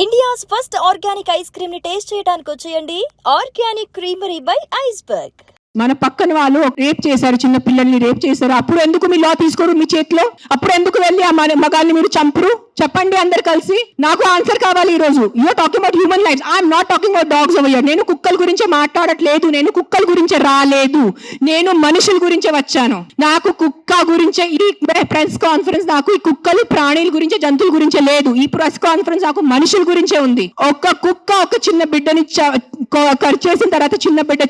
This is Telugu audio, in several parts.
India's first organic ice cream ని టేస్ట్ చేయడానికి వచ్చేయండి ఆర్గానిక్ క్రీమరీ బై ఐస్బర్గ్. మన పక్కన వాళ్ళు రేప్ చేశారు, చిన్న పిల్లల్ని రేప్ చేశారు. అప్పుడు ఎందుకు మీ లా తీసుకోరు మీ చేతిలో? అప్పుడు ఎందుకు వెళ్ళి ఆ మగాల్ని మీరు చంపరు? చెప్పండి అందరు కలిసి. నాకు ఆన్సర్ కావాలి ఈ రోజు. You're talking about human lifes. I'm not talking about dogs over here. నేను కుక్కల గురించి మాట్లాడట్లేదు, నేను కుక్కల గురించి రాలేదు, నేను మనుషుల గురించే వచ్చాను. నాకు కుక్క గురించే ఈ ప్రెస్ కాన్ఫరెన్స్, నాకు ఈ కుక్కలు ప్రాణుల గురించే, జంతువుల గురించే లేదు. ఈ ప్రెస్ కాన్ఫరెన్స్ నాకు మనుషుల గురించే ఉంది. ఒక కుక్క ఒక చిన్న బిడ్డని ఖర్చు చేసిన తర్వాత చిన్న బిడ్డ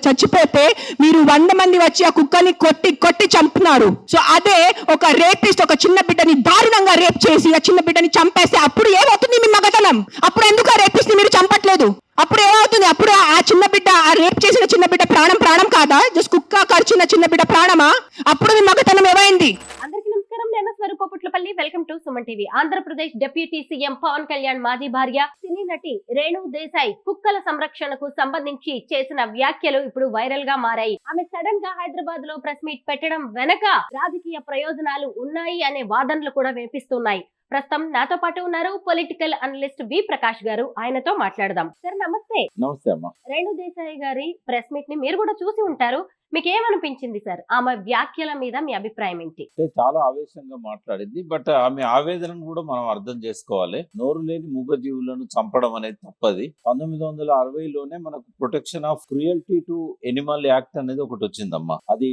చచ్చిపోతే మీరు 100 మంది వచ్చి ఆ కుక్కని కొట్టి చంపుతున్నారు. సో అదే ఒక రేపిస్ట్ ఒక చిన్న బిడ్డని దారుణంగా రేప్ చేసి ఆ చిన్న బిడ్డని చంపేస్తే అప్పుడు ఏమవుతుంది మీ మగతనం? అప్పుడు ఎందుకు ఆ రేపిస్ట్ ని మీరు చంపట్లేదు? అప్పుడు ఏమవుతుంది? అప్పుడు ఆ చిన్న బిడ్డ, ఆ రేప్ చేసిన చిన్న బిడ్డ ప్రాణం కాదా? జస్ట్ కుక్క ఖర్చున్న చిన్న బిడ్డ ప్రాణమా? అప్పుడు మీ మగతనం ఏమైంది? అందరికీ నమస్కారం. నేను Swarupa Putlapalli. Welcome to Suman TV. Andhra Pradesh deputy CM Pawan Kalyan మాజీ భార్య సినీ నటి రేణు దేశాయ్ కుక్కల సంరక్షణకు సంబంధించి చేసిన వ్యాఖ్యలు ఇప్పుడు వైరల్ గా మారాయి. ఆమె సడన్ గా హైదరాబాద్ లో ప్రెస్ మీట్ పెట్టడం వెనక రాజకీయ ప్రయోజనాలు ఉన్నాయి అనే వాదనలు కూడా వినిపిస్తున్నాయి. ప్రస్తుతం నాతో పాటు ఉన్నారు పొలిటికల్ అనలిస్ట్ వి ప్రకాష్ గారు. ఆయనతో మాట్లాడదాం. సార్ నమస్తే. నమస్తే అమ్మా. రేణు దేశాయ్ గారి ప్రెస్ మీట్ ని మీరు కూడా చూసి ఉంటారు. మీకు ఏమనిపించింది సార్? ఆమె వ్యాఖ్యల మీద మీ అభిప్రాయం ఏంటి? చాలా ఆవేశంగా మాట్లాడింది. బట్ ఆమె ఆవేదనను కూడా మనం అర్థం చేసుకోవాలి. నోరు లేని మూగజీవులను చంపడం అనేది తప్పది. 1960లోనే మనకు protection of cruelty to Animal act అనేది ఒకటి వచ్చిందమ్మా. అది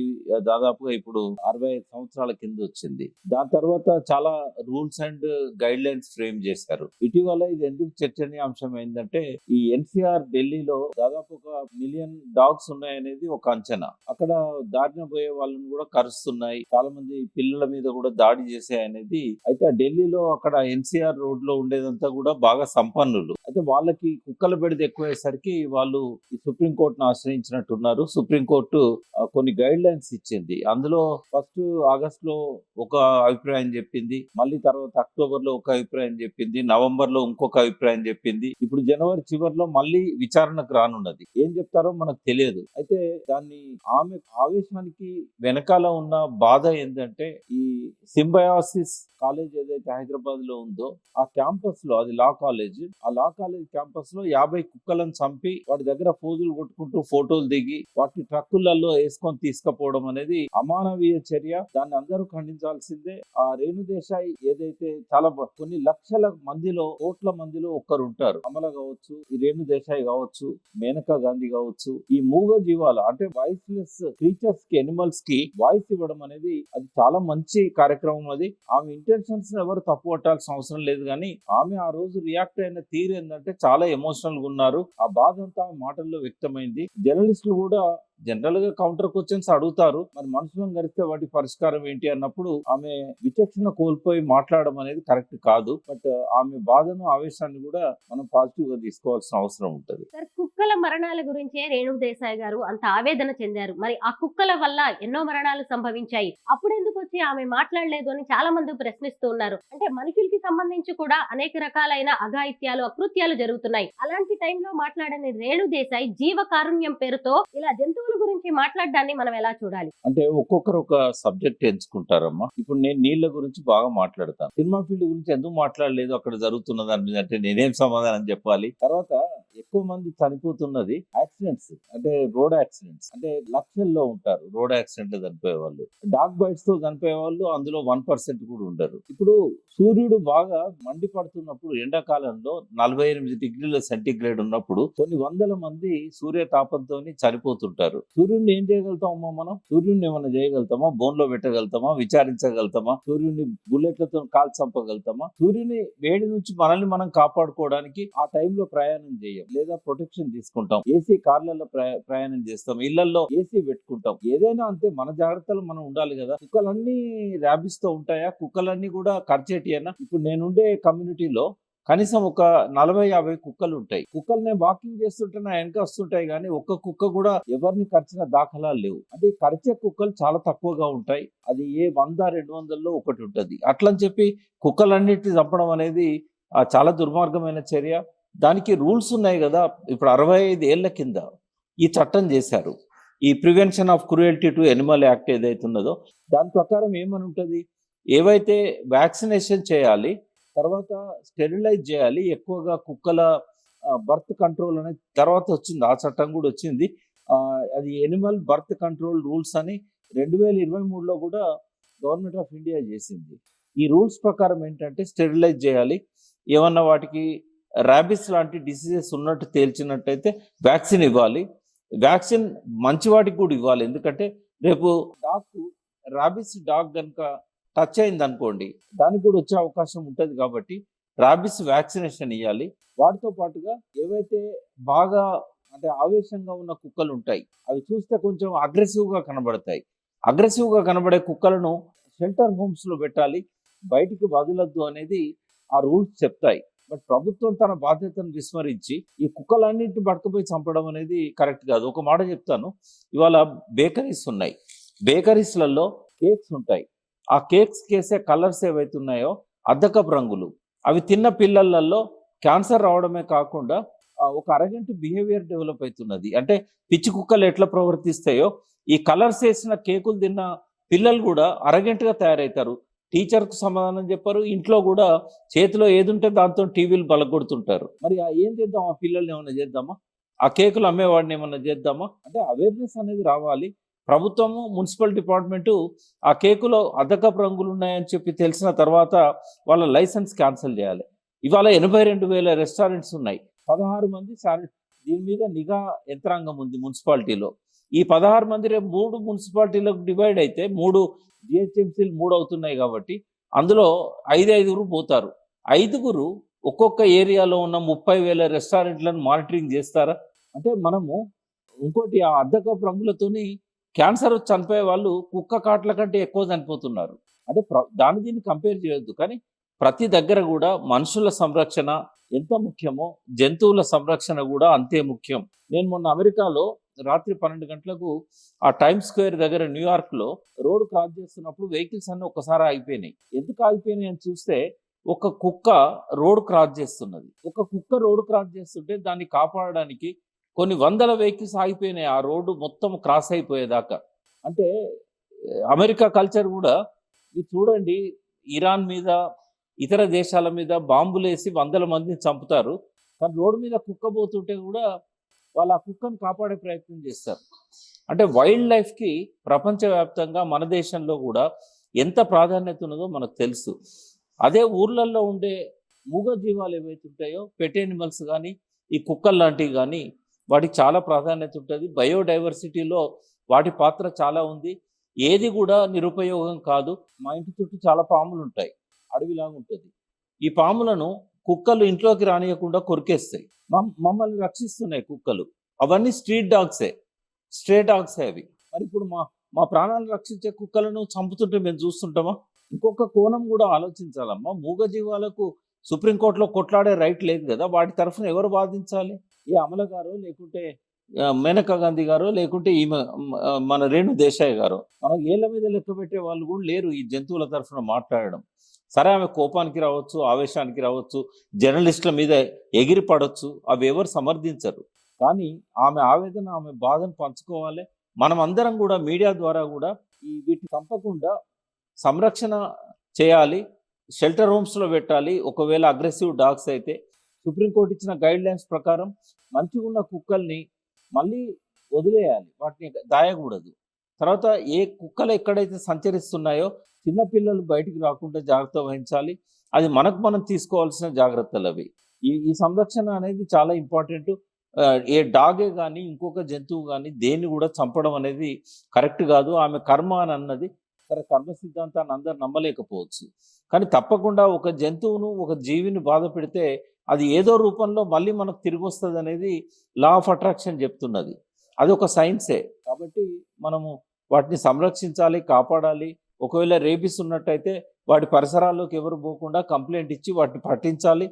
దాదాపుగా ఇప్పుడు 65 సంవత్సరాల కింద వచ్చింది. దాని తర్వాత చాలా rules and guide lines frame చేశారు. ఇటీవల ఇది ఎందుకు చర్చనీయాంశం ఏంటంటే, ఈ ఎన్సీఆర్ ఢిల్లీలో దాదాపు 1 మిలియన్ డాగ్స్ ఉన్నాయనేది ఒక అంచనా. అక్కడ దారిన పోయే వాళ్ళని కూడా కరుస్తున్నాయి, చాలా మంది పిల్లల మీద కూడా దాడి చేసే అనేది. అయితే ఢిల్లీలో అక్కడ ఎన్సీఆర్ రోడ్ లో ఉండేదంతా కూడా బాగా సంపన్నులు. అయితే వాళ్ళకి కుక్కల బెడద ఎక్కువయ్యేసరికి వాళ్ళు ఈ సుప్రీంకోర్టును ఆశ్రయించినట్టున్నారు. సుప్రీంకోర్టు కొన్ని గైడ్ లైన్స్ ఇచ్చింది. అందులో ఫస్ట్ ఆగస్ట్ లో ఒక అభిప్రాయం చెప్పింది, మళ్ళీ తర్వాత అక్టోబర్ లో ఒక అభిప్రాయం చెప్పింది, నవంబర్ లో ఇంకొక అభిప్రాయం చెప్పింది. ఇప్పుడు జనవరి చివరిలో మళ్ళీ విచారణకు రానున్నది. ఏం చెప్తారో మనకు తెలియదు. అయితే దాన్ని ఆమె ఆవేశానికి వెనకాల ఉన్న బాధ ఏంటంటే, ఈ సింబయాసిస్ కాలేజ్ ఏదైతే హైదరాబాద్ లో ఉందో ఆ క్యాంపస్ లో, అది లా కాలేజ్, ఆ లా కాలేజ్ క్యాంపస్ లో 50 కుక్కలను చంపి వాటి దగ్గర ఫోజులు కొట్టుకుంటూ ఫోటోలు దిగి వాటిని ట్రక్కులలో వేసుకొని తీసుకుపోవడం అనేది అమానవీయ చర్య. దాన్ని అందరూ ఖండించాల్సిందే. ఆ రేణు దేశాయ్ ఏదైతే చాలా కొన్ని లక్షల మందిలో, కోట్ల మందిలో ఒక్కరు ఉంటారు. అమల కావచ్చు, ఈ రేణు దేశాయ్ కావచ్చు, మేనకా గాంధీ కావచ్చు, ఈ మూగ జీవాలు అంటే వాయిస్లెస్ క్రీచర్స్ కి, ఎనిమల్స్ కి వాయిస్ ఇవ్వడం అనేది అది చాలా మంచి కార్యక్రమం. అది ఆమె ఇంటెన్షన్స్ ఎవరు తప్పు పట్టాల్సిన అవసరం లేదు. కానీ ఆమె ఆ రోజు రియాక్ట్ అయిన తీరు ఏంటంటే చాలా ఎమోషనల్ గా ఉన్నారు. ఆ బాధ అంతా ఆమె మాటల్లో వ్యక్తమైంది. జర్నలిస్టులు కూడా జనరల్ గా కౌంటర్ క్వశ్చన్స్ అడుగుతారు, మరి మనుషులను గడిస్తే వాటి పరిష్కారం ఏంటి అన్నప్పుడు ఆమె విచక్షణ కోల్పోయి మాట్లాడడం అనేది కరెక్ట్ కాదు. బట్ ఆమె బాధను, ఆవేశాన్ని కూడా మనం పాజిటివ్ గా తీసుకోవాల్సిన అవసరం ఉంటది. సార్, కుక్కల మరణాల గురించే రేణు దేశాయ్ గారు అంత ఆవేదన చెందారు. మరి ఆ కుక్కల వల్ల ఎన్నో మరణాలు సంభవించాయి, అప్పుడు ఎందుకు వచ్చి ఆమె మాట్లాడలేదు అని చాలా మంది ప్రశ్నిస్తూ ఉన్నారు. అంటే మనుషులకి సంబంధించి కూడా అనేక రకాలైన అఘాయిత్యాలు, అకృత్యాలు జరుగుతున్నాయి. అలాంటి టైంలో మాట్లాడని రేణు దేశాయ్ జీవ కారుణ్యం పేరుతో ఇలా జంతువుల గురించి మాట్లాడడాన్ని మనం ఎలా చూడాలి? అంటే ఒక్కొక్కరు ఒక సబ్జెక్ట్ ఎంచుకుంటారమ్మా. ఇప్పుడు నేను నీళ్ల గురించి బాగా మాట్లాడతాను. సినిమా ఫీల్డ్ గురించి ఎందుకు మాట్లాడలేదు అక్కడ జరుగుతున్న దాని మీద అంటే నేనేం సమాధానం చెప్పాలి? తర్వాత ఎక్కువ మంది చనిపోతున్నది యాక్సిడెంట్స్, అంటే రోడ్ యాక్సిడెంట్స్. అంటే లక్షల్లో ఉంటారు రోడ్ యాక్సిడెంట్ లో చనిపోయే వాళ్ళు. డాగ్ బైట్స్ తో చనిపోయే వాళ్ళు అందులో 1% కూడా ఉండరు. ఇప్పుడు సూర్యుడు బాగా మండిపడుతున్నప్పుడు, ఎండాకాలంలో 48 డిగ్రీల సెంటీగ్రేడ్ ఉన్నప్పుడు కొన్ని వందల మంది సూర్య తాపంతో చనిపోతుంటారు. సూర్యుడిని ఏం చేయగలుగుతామమ్మా మనం? సూర్యుడిని ఏమైనా చేయగలుగుతామా? బోన్ లో పెట్టగలుగుతామా? విచారించగలుగుతామా? సూర్యుడిని బుల్లెట్లతో కాల్ చంపగలుగుతామా? సూర్యుని వేడి నుంచి మనల్ని మనం కాపాడుకోవడానికి ఆ టైంలో ప్రయాణం చేయం, లేదా ప్రొటెక్షన్ తీసుకుంటాం. ఏసీ కార్లలో ప్రయాణం చేస్తాం, ఇళ్లలో ఏసీ పెట్టుకుంటాం. ఏదైనా అంతే, మన జాగ్రత్తలు మనం ఉండాలి కదా. కుక్కలన్నీ ర్యాబిస్ తో ఉంటాయా? కుక్కలన్నీ కూడా కర్చేటియేనా? ఇప్పుడు నేనుండే కమ్యూనిటీలో కనీసం ఒక 40-50 కుక్కలు ఉంటాయి. కుక్కలు నేను వాకింగ్ చేస్తుంటే నా వెనక వస్తుంటాయి, కానీ ఒక్క కుక్క కూడా ఎవరిని కరిచిన దాఖలాలు లేవు. అంటే కరిచే కుక్కలు చాలా తక్కువగా ఉంటాయి. అది ఏ 100-200లో ఒకటి ఉంటుంది. అట్లని చెప్పి కుక్కలన్నిటిని చంపడం అనేది చాలా దుర్మార్గమైన చర్య. దానికి రూల్స్ ఉన్నాయి కదా. ఇప్పుడు 65 ఏళ్ల కింద ఈ చట్టం చేశారు. ఈ prevention of cruelty to Animal act ఏదైతే ఉన్నదో దాని ప్రకారం ఏమని ఉంటుంది, ఏవైతే వ్యాక్సినేషన్ చేయాలి తర్వాత స్టెరిలైజ్ చేయాలి. ఎక్కువగా కుక్కల బర్త్ కంట్రోల్ అనేది తర్వాత వచ్చింది, ఆ చట్టం కూడా వచ్చింది. అది ఎనిమల్ బర్త్ కంట్రోల్ రూల్స్ అని 2023లో కూడా గవర్నమెంట్ ఆఫ్ ఇండియా చేసింది. ఈ రూల్స్ ప్రకారం ఏంటంటే స్టెరిలైజ్ చేయాలి. ఏమన్నా వాటికి ర్యాబిస్ లాంటి డిసీజెస్ ఉన్నట్టు తేల్చినట్టయితే వ్యాక్సిన్ ఇవ్వాలి. వ్యాక్సిన్ మంచి వాటికి కూడా ఇవ్వాలి. ఎందుకంటే రేపు ర్యాబిస్ డాగ్ కనుక టచ్ అయింది అనుకోండి, దానికి కూడా వచ్చే అవకాశం ఉంటుంది. కాబట్టి ర్యాబిస్ వ్యాక్సినేషన్ ఇవ్వాలి. వాటితో పాటుగా ఏవైతే బాగా అంటే ఆవేశంగా ఉన్న కుక్కలు ఉంటాయి, అవి చూస్తే కొంచెం అగ్రెసివ్గా కనబడతాయి. అగ్రెసివ్గా కనబడే కుక్కలను షెల్టర్ హోమ్స్లో పెట్టాలి, బయటికి వదలొద్దు అనేది ఆ రూల్స్ చెప్తాయి. బట్ ప్రభుత్వం తన బాధ్యతను విస్మరించి ఈ కుక్కలన్నింటిని పట్టుకుపోయి చంపడం అనేది కరెక్ట్ కాదు. ఒక మాట చెప్తాను, ఇవాళ బేకరీస్ ఉన్నాయి, బేకరీస్లలో కేక్స్ ఉంటాయి. ఆ కేక్స్ కేసే కలర్స్ ఏవైతే ఉన్నాయో అద్దకపు రంగులు, అవి తిన్న పిల్లలలో క్యాన్సర్ రావడమే కాకుండా ఒక అరగంట బిహేవియర్ డెవలప్ అవుతున్నది. అంటే పిచ్చి కుక్కలు ఎట్లా ప్రవర్తిస్తాయో ఈ కలర్స్ వేసిన కేకులు తిన్న పిల్లలు కూడా అరగంటగా తయారవుతారు. టీచర్కు సమాధానం చెప్పారు, ఇంట్లో కూడా చేతిలో ఏది ఉంటే దాంతో టీవీలు బలగొడుతుంటారు. మరి ఏం చేద్దాం, ఆ పిల్లల్ని ఏమైనా చేద్దామా, ఆ కేకులు అమ్మేవాడిని ఏమన్నా చేద్దామా? అంటే అవేర్నెస్ అనేది రావాలి. ప్రభుత్వము, మున్సిపల్ డిపార్ట్మెంటు ఆ కేకులో అద్దకపు రంగులు ఉన్నాయని చెప్పి తెలిసిన తర్వాత వాళ్ళ లైసెన్స్ క్యాన్సిల్ చేయాలి. ఇవాళ 82,000 రెస్టారెంట్స్ ఉన్నాయి, 16 మంది దీని మీద నిఘా యంత్రాంగం ఉంది మున్సిపాలిటీలో. ఈ 16 మంది రేపు 3 మున్సిపాలిటీలకు డివైడ్ అయితే 3 జిహెచ్ఎంసీలు 3 అవుతున్నాయి. కాబట్టి అందులో 5 పోతారు. 5 ఒక్కొక్క ఏరియాలో ఉన్న 30,000 రెస్టారెంట్లను మానిటరింగ్ చేస్తారా? అంటే మనము ఇంకోటి, ఆ అద్దకపు రంగులతోని క్యాన్సర్ వచ్చి చనిపోయే వాళ్ళు కుక్క కాట్ల కంటే ఎక్కువ చనిపోతున్నారు. అంటే దీన్ని కంపేర్ చేయొద్దు. కానీ ప్రతి దగ్గర కూడా మనుషుల సంరక్షణ ఎంత ముఖ్యమో జంతువుల సంరక్షణ కూడా అంతే ముఖ్యం. నేను మొన్న అమెరికాలో రాత్రి 12 గంటలకు ఆ టైమ్స్ స్క్వేర్ దగ్గర న్యూయార్క్లో రోడ్డు క్రాస్ చేస్తున్నప్పుడు వెహికల్స్ అన్నీ ఒక్కసారి ఆగిపోయినాయి. ఎందుకు ఆగిపోయినాయి అని చూస్తే ఒక కుక్క రోడ్డు క్రాస్ చేస్తున్నది. ఒక కుక్క రోడ్డు క్రాస్ చేస్తుంటే దాన్ని కాపాడడానికి కొన్ని వందల వెహికల్స్ ఆగిపోయినాయి ఆ రోడ్డు మొత్తం క్రాస్ అయిపోయేదాకా. అంటే అమెరికా కల్చర్ కూడా ఇది చూడండి, ఇరాన్ మీద ఇతర దేశాల మీద బాంబులు వేసి 100 మందిని చంపుతారు, కానీ రోడ్డు మీద కుక్క పోతుంటే కూడా వాళ్ళు ఆ కుక్కను కాపాడే ప్రయత్నం చేస్తారు. అంటే వైల్డ్ లైఫ్కి ప్రపంచవ్యాప్తంగా మన దేశంలో కూడా ఎంత ప్రాధాన్యత ఉన్నదో మనకు తెలుసు. అదే ఊర్లలో ఉండే మూగ జీవాలు ఏవైతే ఉంటాయో, పెట్ యానిమల్స్ కానీ ఈ కుక్కలు లాంటివి కానీ, వాటికి చాలా ప్రాధాన్యత ఉంటుంది. బయోడైవర్సిటీలో వాటి పాత్ర చాలా ఉంది. ఏది కూడా నిరుపయోగం కాదు. మా ఇంటి చుట్టూ చాలా పాములు ఉంటాయి, అడవిలాగా ఉంటుంది. ఈ పాములను కుక్కలు ఇంట్లోకి రానియకుండా కొరికేస్తాయి. మమ్మల్ని రక్షిస్తున్నాయి కుక్కలు. అవన్నీ స్ట్రీట్ డాగ్సే, స్ట్రే డాగ్సే అవి. మరి ఇప్పుడు మా ప్రాణాలను రక్షించే కుక్కలను చంపుతుంటే మేము చూస్తుంటామా? ఇంకొక కోణం కూడా ఆలోచించాలమ్మా. మూగ జీవాలకు సుప్రీంకోర్టులో కొట్లాడే రైట్ లేదు కదా, వాటి తరఫున ఎవరు వాదించాలి? ఏ అమల గారు, లేకుంటే మేనకా గాంధీ గారు, లేకుంటే ఈమె మన రేణు దేశాయ్ గారు. మనకు ఏళ్ళ మీద లెక్క పెట్టే వాళ్ళు కూడా లేరు ఈ జంతువుల తరఫున మాట్లాడడం. సరే, ఆమె కోపానికి రావచ్చు, ఆవేశానికి రావచ్చు, జర్నలిస్టుల మీద ఎగిరి పడవచ్చు, అవి ఎవరు సమర్థించరు. కానీ ఆమె ఆవేదన, ఆమె బాధను పంచుకోవాలి. మనం అందరం కూడా మీడియా ద్వారా కూడా వీటిని చంపకుండా సంరక్షణ చేయాలి, షెల్టర్ హోమ్స్లో పెట్టాలి. ఒకవేళ అగ్రెసివ్ డాగ్స్ అయితే సుప్రీంకోర్టు ఇచ్చిన గైడ్ లైన్స్ ప్రకారం మంచిగా ఉన్న కుక్కల్ని మళ్ళీ వదిలేయాలి, వాటిని దాయకూడదు. తర్వాత ఏ కుక్కలు ఎక్కడైతే సంచరిస్తున్నాయో చిన్నపిల్లలు బయటికి రాకుండా జాగ్రత్త వహించాలి. అది మనకు మనం తీసుకోవాల్సిన జాగ్రత్తలు అవి. ఈ సంరక్షణ అనేది చాలా ఇంపార్టెంట్. ఏ డాగే కానీ ఇంకొక జంతువు కానీ దేన్ని కూడా చంపడం అనేది కరెక్ట్ కాదు. ఆమె కర్మ అని అన్నది, సరే, కర్మ సిద్ధాంతాన్ని అందరు నమ్మలేకపోవచ్చు, కానీ తప్పకుండా ఒక జంతువును, ఒక జీవిని బాధ పెడితే అది ఏదో రూపంలో మళ్ళీ మనకు తిరిగి వస్తుంది అనేది లా ఆఫ్ అట్రాక్షన్ చెప్తున్నది. అది ఒక సైన్సే. కాబట్టి మనము వాటిని సంరక్షించాలి, కాపాడాలి. ఒకవేళ రేబీస్ ఉన్నట్టయితే వాటి పరిసరాల్లోకి ఎవరు పోకుండా కంప్లైంట్ ఇచ్చి వాటిని పట్టించాలి.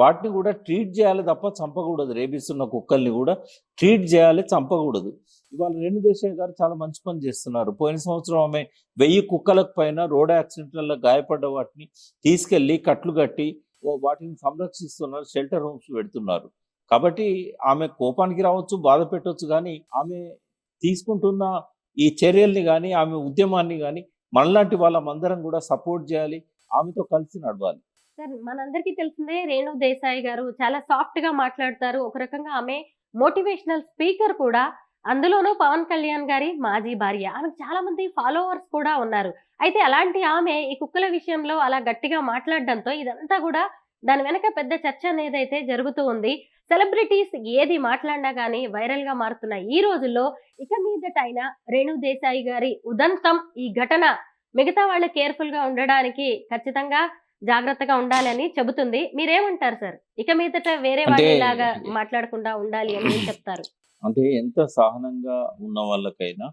వాటిని కూడా ట్రీట్ చేయాలి తప్ప చంపకూడదు. రేబీస్ ఉన్న కుక్కల్ని కూడా ట్రీట్ చేయాలి, చంపకూడదు. ఇవాళ రేణు దేశాయ్ గారు చాలా మంచి పని చేస్తున్నారు. పోయిన సంవత్సరం ఆమె 1000 కుక్కలకు పైన రోడ్ యాక్సిడెంట్లలో గాయపడ్డ వాటిని తీసుకెళ్లి కట్లు కట్టి వాటిని సంరక్షిస్తున్నారు, షెల్టర్ హోమ్స్ పెడుతున్నారు. కాబట్టి ఆమె కోపానికి రావచ్చు, బాధ పెట్టవచ్చు, కానీ ఆమె తీసుకుంటున్న ఈ చర్యల్ని కానీ, ఆమె ఉద్యమాన్ని కానీ మనలాంటి వాళ్ళమందరం కూడా సపోర్ట్ చేయాలి, ఆమెతో కలిసి నడవాలి. సార్ మనందరికీ తెలిసిందే రేణు దేశాయ్ గారు చాలా సాఫ్ట్ గా మాట్లాడతారు. ఒక రకంగా ఆమె మోటివేషనల్ స్పీకర్ కూడా. అందులోనూ పవన్ కళ్యాణ్ గారి మాజీ భార్య. ఆమెకు చాలా మంది ఫాలోవర్స్ కూడా ఉన్నారు. అయితే అలాంటి ఆమె ఈ కుక్కల విషయంలో అలా గట్టిగా మాట్లాడడంతో ఇదంతా కూడా దాని వెనక పెద్ద చర్చ అనేదైతే జరుగుతూ ఉంది. సెలబ్రిటీస్ ఏది మాట్లాడినా గానీ వైరల్ గా మారుతున్న ఈ రోజుల్లో ఇక మీదటైనా రేణు దేశాయ్ గారి ఉదంతం, ఈ ఘటన మిగతా వాళ్ళు కేర్ఫుల్ గా ఉండడానికి ఖచ్చితంగా జాగ్రత్తగా ఉండాలని చెబుతుంది. మీరేమంటారు సార్? ఇక మీదట వేరే అంటే వాళ్ళలాగా మాట్లాడకుండా ఉండాలి అని ఏం చెప్తారు? అంటే ఎంత సహనంగా ఉన్న వాళ్ళకైనా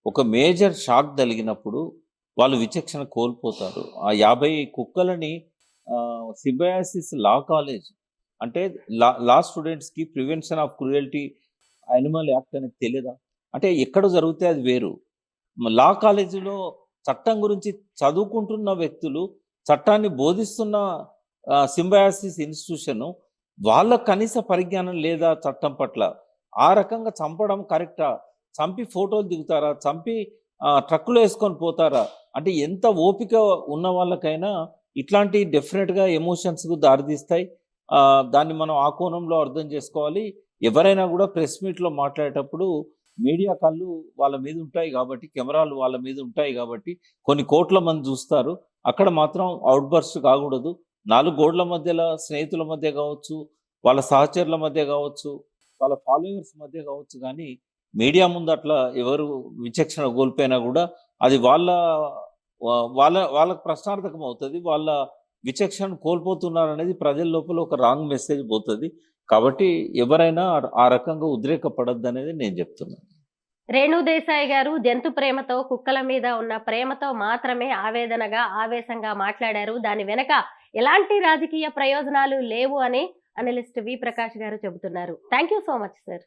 ఒక మేజర్ షాక్ తగిలినప్పుడు వాళ్ళు విచక్షణ కోల్పోతారు. ఆ 50 కుక్కలని సిబయాసిస్ లా కాలేజ్ అంటే లా స్టూడెంట్స్కి prevention of cruelty animal act అనేది తెలియదా? అంటే ఎక్కడ జరిగితే అది వేరు. లా కాలేజీలో చట్టం గురించి చదువుకుంటున్న వ్యక్తులు, చట్టాన్ని బోధిస్తున్న సింబయాసిస్ ఇన్స్టిట్యూషన్, వాళ్ళ కనీస పరిజ్ఞానం లేదా చట్టం పట్ల? ఆ రకంగా చంపడం కరెక్టా? చంపి ఫోటోలు దిగుతారా? చంపి ట్రక్కులో వేసుకొని పోతారా? అంటే ఎంత ఓపిక ఉన్న వాళ్ళకైనా ఇట్లాంటి డెఫినెట్గా ఎమోషన్స్కు దారితీస్తాయి. దాన్ని మనం ఆ కోణంలో అర్థం చేసుకోవాలి. ఎవరైనా కూడా ప్రెస్ మీట్లో మాట్లాడేటప్పుడు మీడియా కళ్ళు వాళ్ళ మీద ఉంటాయి కాబట్టి, కెమెరాలు వాళ్ళ మీద ఉంటాయి కాబట్టి కొన్ని కోట్ల మంది చూస్తారు. అక్కడ మాత్రం అవుట్ బర్స్ట్ కాకూడదు. 4 గోడల మధ్యలో స్నేహితుల మధ్య కావచ్చు, వాళ్ళ సహచరుల మధ్య కావచ్చు, వాళ్ళ ఫాలోవర్స్ మధ్య కావచ్చు, కానీ మీడియా ముందు అట్లా ఎవరు విచక్షణ కోల్పోయినా కూడా అది వాళ్ళకు ప్రశ్నార్థకం అవుతుంది. వాళ్ళ విచక్షణ కోల్పోతున్నారు అనేది ప్రజల లోపల ఒక రాంగ్ మెసేజ్ పోతుంది. కాబట్టి ఎవరైనా ఆ రకంగా ఉద్రేకపడద్దు అనేది నేను చెప్తున్నాను. రేణు దేశాయ్ గారు జంతు ప్రేమతో, కుక్కల మీద ఉన్న ప్రేమతో మాత్రమే ఆవేదనగా, ఆవేశంగా మాట్లాడారు. దాని వెనక ఎలాంటి రాజకీయ ప్రయోజనాలు లేవు అని అనలిస్ట్ వి ప్రకాష్ గారు చెబుతున్నారు. Thank you so much sir.